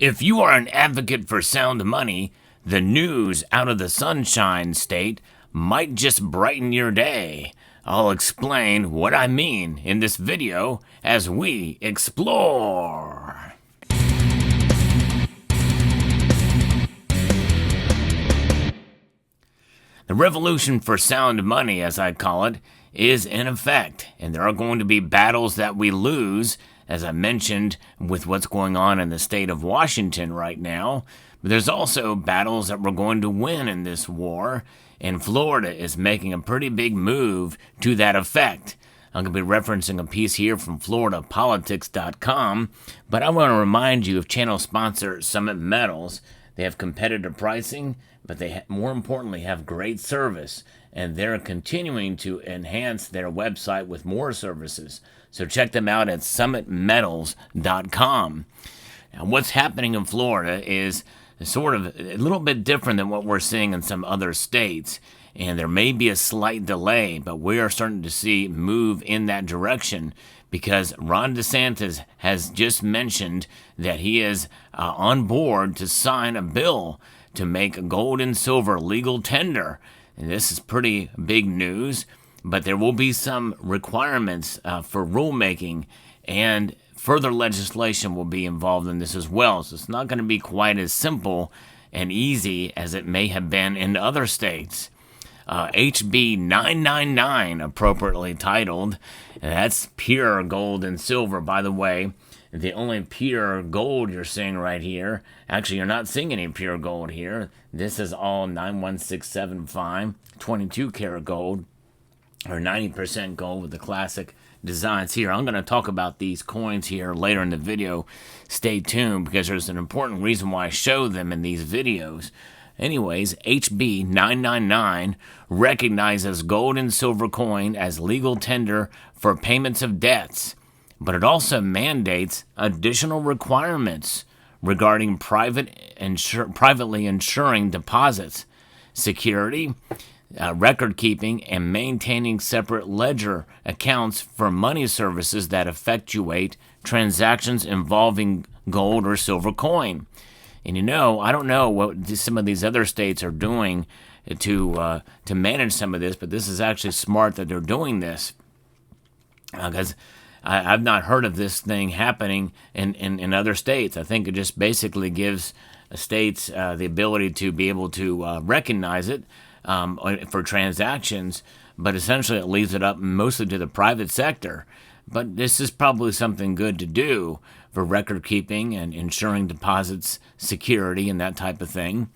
If you are an advocate for sound money, the news out of the Sunshine State might just brighten your day. I'll explain what I mean in this video as we explore. The revolution for sound money, as I call it, is in effect, and there are going to be battles that we lose, as I mentioned, with what's going on in the state of Washington right now. But there's also battles that we're going to win in this war, and Florida is making a pretty big move to that effect. I'm going to be referencing a piece here from FloridaPolitics.com, but I want to remind you of channel sponsor Summit Metals. They have competitive pricing, but they more importantly have great service, and they're continuing to enhance their website with more services. So check them out at summitmetals.com. Now, what's happening in Florida is sort of a little bit different than what we're seeing in some other states, and there may be a slight delay, but we are starting to see move in that direction because Ron DeSantis has just mentioned that he is on board to sign a bill to make gold and silver legal tender. And this is pretty big news, but there will be some requirements for rulemaking, and further legislation will be involved in this as well. So it's not going to be quite as simple and easy as it may have been in other states. HB 999, appropriately titled, and that's pure gold and silver, by the way. The only pure gold you're seeing right here, actually you're not seeing any pure gold here. This is all 91675, 22 karat gold, or 90% gold with the classic designs here. I'm going to talk about these coins here later in the video. Stay tuned because there's an important reason why I show them in these videos. Anyways, HB 999 recognizes gold and silver coin as legal tender for payments of debts, but it also mandates additional requirements regarding privately insuring deposits, security, record keeping, and maintaining separate ledger accounts for money services that effectuate transactions involving gold or silver coin. And I don't know what some of these other states are doing to manage some of this, but this is actually smart that they're doing this, because I've not heard of this thing happening in other states. I think it just basically gives states the ability to be able to recognize it for transactions, but essentially it leaves it up mostly to the private sector. But this is probably something good to do for record keeping and ensuring deposits security and that type of thing.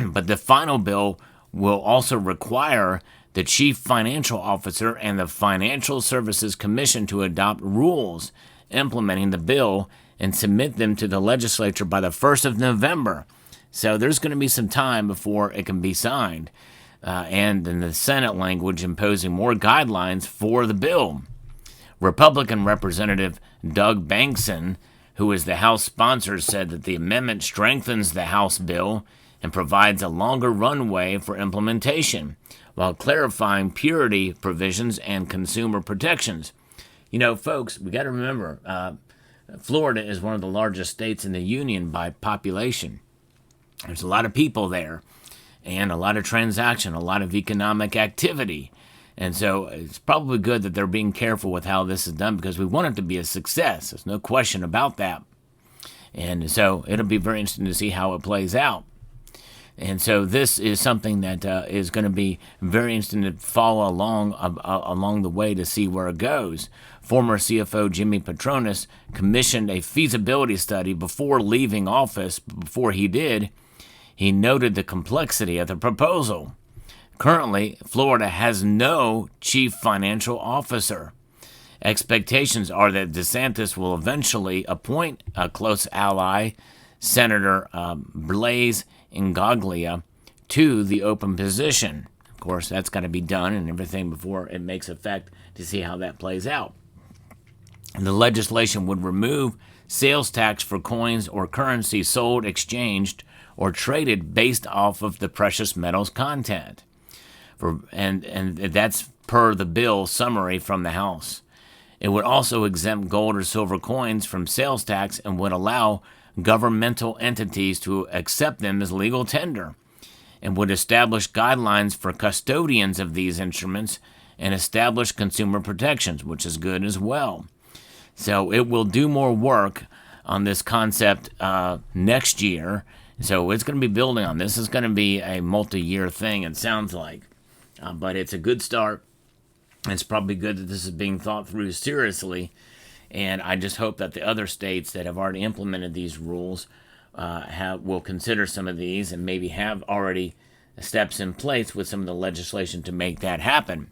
But the final bill will also require the Chief Financial Officer and the Financial Services Commission to adopt rules implementing the bill and submit them to the legislature by the 1st of November. So there's going to be some time before it can be signed. And in the Senate language, imposing more guidelines for the bill. Republican Representative Doug Bankson, who is the House sponsor, said that the amendment strengthens the House bill and provides a longer runway for implementation, while clarifying purity provisions and consumer protections. Folks, we got to remember, Florida is one of the largest states in the union by population. There's a lot of people there, and a lot of transaction, a lot of economic activity. And so it's probably good that they're being careful with how this is done, because we want it to be a success. There's no question about that. And so it'll be very interesting to see how it plays out. And so this is something that is going to be very interesting to follow along the way to see where it goes. Former CFO Jimmy Patronis commissioned a feasibility study before leaving office. Before he did, he noted the complexity of the proposal. Currently, Florida has no chief financial officer. Expectations are that DeSantis will eventually appoint a close ally, Senator Blaise Ingoglia, to the open position. Of course, that's got to be done and everything before it makes effect to see how that plays out. The legislation would remove sales tax for coins or currency sold, exchanged, or traded based off of the precious metals content. And that's per the bill summary from the House. It would also exempt gold or silver coins from sales tax and would allow governmental entities to accept them as legal tender, and would establish guidelines for custodians of these instruments and establish consumer protections, which is good as well. So it will do more work on this concept next year. So it's going to be building on this. It's going to be a multi-year thing, it sounds like. But it's a good start. It's probably good that this is being thought through seriously. And I just hope that the other states that have already implemented these rules will consider some of these and maybe have already steps in place with some of the legislation to make that happen.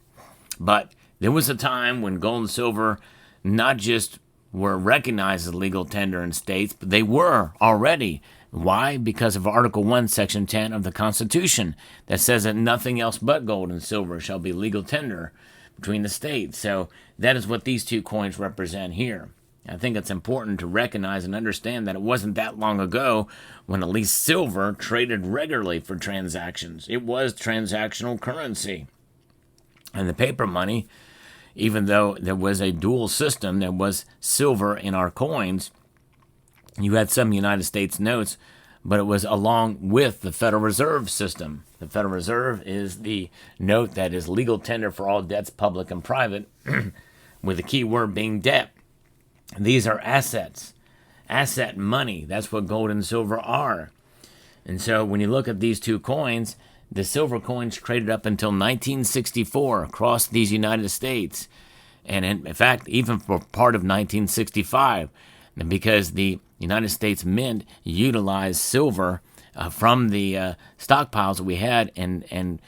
But there was a time when gold and silver not just were recognized as legal tender in states, but they were already. Why? Because of Article 1, Section 10 of the Constitution that says that nothing else but gold and silver shall be legal tender between the states. So that is what these two coins represent here. I think it's important to recognize and understand that it wasn't that long ago when at least silver traded regularly for transactions. It was transactional currency. And the paper money, even though there was a dual system, there was silver in our coins. You had some United States notes, but it was along with the Federal Reserve system. The Federal Reserve is the note that is legal tender for all debts, public and private, with the key word being debt. These are assets, asset money. That's what gold and silver are. And so when you look at these two coins, the silver coins traded up until 1964 across these United States. And in fact, even for part of 1965, because the United States Mint utilized silver from the stockpiles that we had and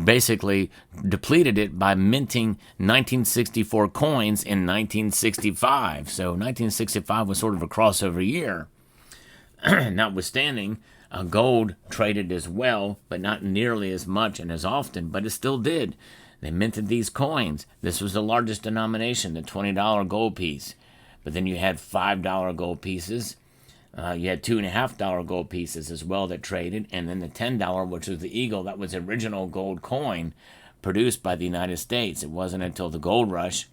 basically depleted it by minting 1964 coins in 1965. So 1965 was sort of a crossover year. Notwithstanding, gold traded as well, but not nearly as much and as often, but it still did. They minted these coins. This was the largest denomination, the $20 gold piece. But then you had $5 gold pieces. You had $2.50 gold pieces as well that traded, and then the $10, which was the eagle, that was the original gold coin produced by the United States. It wasn't until the gold rush,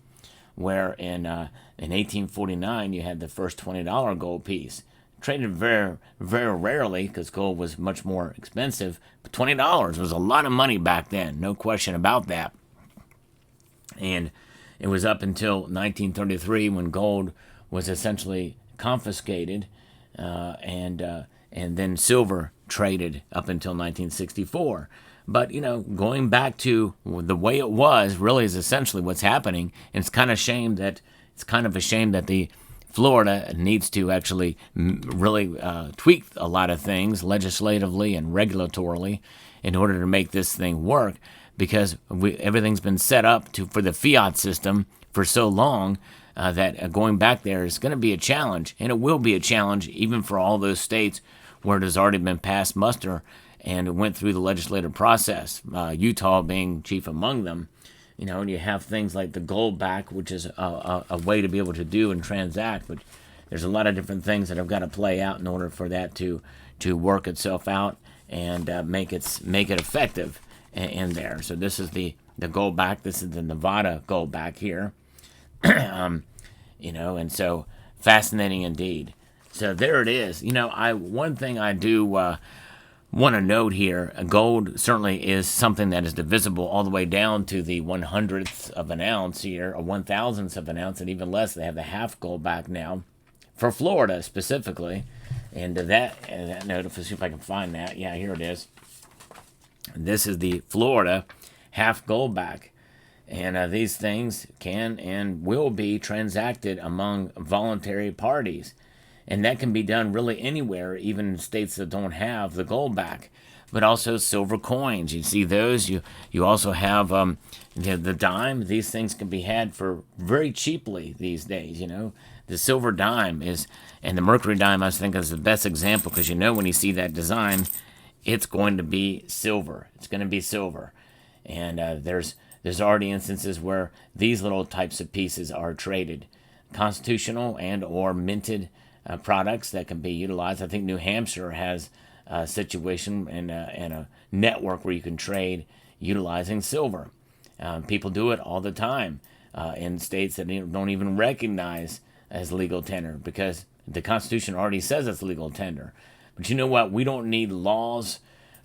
where in 1849 you had the first $20 gold piece. Traded very, very rarely because gold was much more expensive, but $20 was a lot of money back then, no question about that. And it was up until 1933 when gold was essentially confiscated, and then silver traded up until 1964. But, going back to the way it was really is essentially what's happening. And it's kind of a shame that the Florida needs to actually really tweak a lot of things legislatively and regulatorily in order to make this thing work, because everything's been set up for the Fiat system for so long that going back there is going to be a challenge, and it will be a challenge even for all those states where it has already been passed muster and it went through the legislative process, Utah being chief among them. And you have things like the gold back, which is a way to be able to do and transact, but there's a lot of different things that have got to play out in order for that to work itself out and make it effective in there. So this is the gold back. This is the Nevada gold back here. And so fascinating indeed. So there it is. One thing I do want to note here, gold certainly is something that is divisible all the way down to the 1/100th of an ounce here, or 1/1000th of an ounce, and even less. They have the half gold back now for Florida specifically. And that note, if I see if I can find that. Yeah, here it is. This is the Florida half gold back. And these things can and will be transacted among voluntary parties. And that can be done really anywhere, even in states that don't have the gold back. But also silver coins. You see those. You also have the dime. These things can be had for very cheaply these days. The silver dime and the mercury dime, I think, is the best example, because when you see that design, it's going to be silver. It's going to be silver. And there's already instances where these little types of pieces are traded, constitutional and or minted products that can be utilized. I think New Hampshire has a situation and a network where you can trade utilizing silver. People do it all the time in states that don't even recognize as legal tender, because The Constitution already says it's legal tender. But you know what? We don't need laws.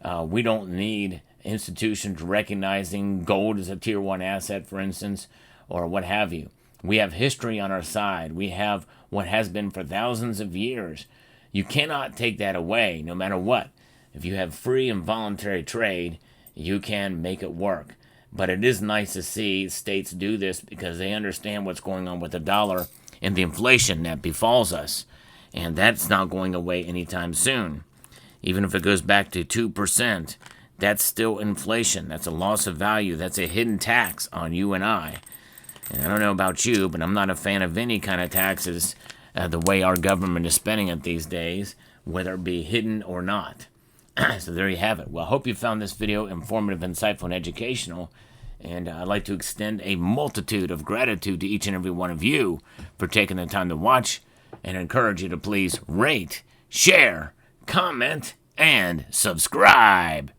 We don't need institutions recognizing gold as a tier 1 asset, for instance, or what have you. We have history on our side. We have what has been for thousands of years. You cannot take that away, no matter what. If you have free and voluntary trade, you can make it work. But it is nice to see states do this because they understand what's going on with the dollar and the inflation that befalls us. And that's not going away anytime soon. Even if it goes back to 2%, that's still inflation. That's a loss of value. That's a hidden tax on you and I. And I don't know about you, but I'm not a fan of any kind of taxes the way our government is spending it these days, whether it be hidden or not. So there you have it. Well, I hope you found this video informative, insightful, and educational. And I'd like to extend a multitude of gratitude to each and every one of you for taking the time to watch, and encourage you to please rate, share, comment, and subscribe.